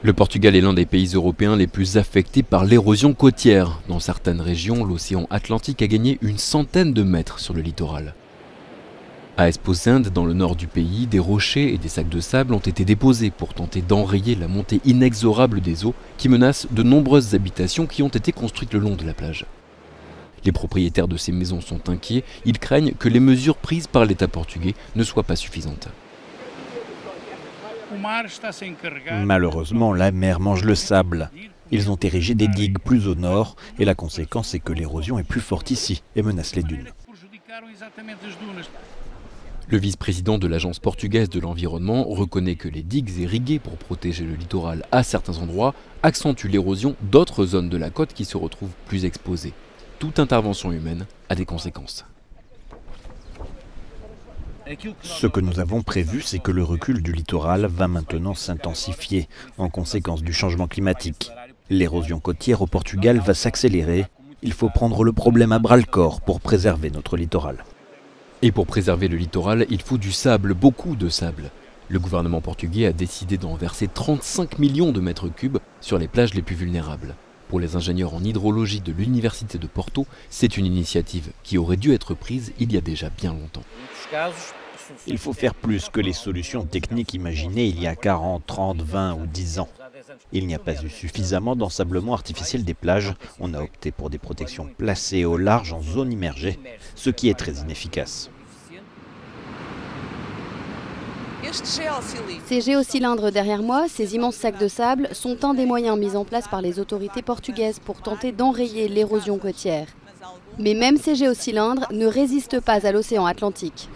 Le Portugal est l'un des pays européens les plus affectés par l'érosion côtière. Dans certaines régions, l'océan Atlantique a gagné une centaine de mètres sur le littoral. À Esposende, dans le nord du pays, des rochers et des sacs de sable ont été déposés pour tenter d'enrayer la montée inexorable des eaux qui menacent de nombreuses habitations qui ont été construites le long de la plage. Les propriétaires de ces maisons sont inquiets, ils craignent que les mesures prises par l'État portugais ne soient pas suffisantes. Malheureusement, la mer mange le sable. Ils ont érigé des digues plus au nord et la conséquence est que l'érosion est plus forte ici et menace les dunes. Le vice-président de l'Agence portugaise de l'environnement reconnaît que les digues irriguées pour protéger le littoral à certains endroits accentuent l'érosion d'autres zones de la côte qui se retrouvent plus exposées. Toute intervention humaine a des conséquences. Ce que nous avons prévu, c'est que le recul du littoral va maintenant s'intensifier en conséquence du changement climatique. L'érosion côtière au Portugal va s'accélérer. Il faut prendre le problème à bras-le-corps pour préserver notre littoral. Et pour préserver le littoral, il faut du sable, beaucoup de sable. Le gouvernement portugais a décidé d'en verser 35 millions de mètres cubes sur les plages les plus vulnérables. Pour les ingénieurs en hydrologie de l'Université de Porto, c'est une initiative qui aurait dû être prise il y a déjà bien longtemps. Il faut faire plus que les solutions techniques imaginées il y a 40, 30, 20 ou 10 ans. Il n'y a pas eu suffisamment d'ensablement artificiel des plages. On a opté pour des protections placées au large en zone immergée, ce qui est très inefficace. Ces géocylindres derrière moi, ces immenses sacs de sable, sont un des moyens mis en place par les autorités portugaises pour tenter d'enrayer l'érosion côtière. Mais même ces géocylindres ne résistent pas à l'océan Atlantique.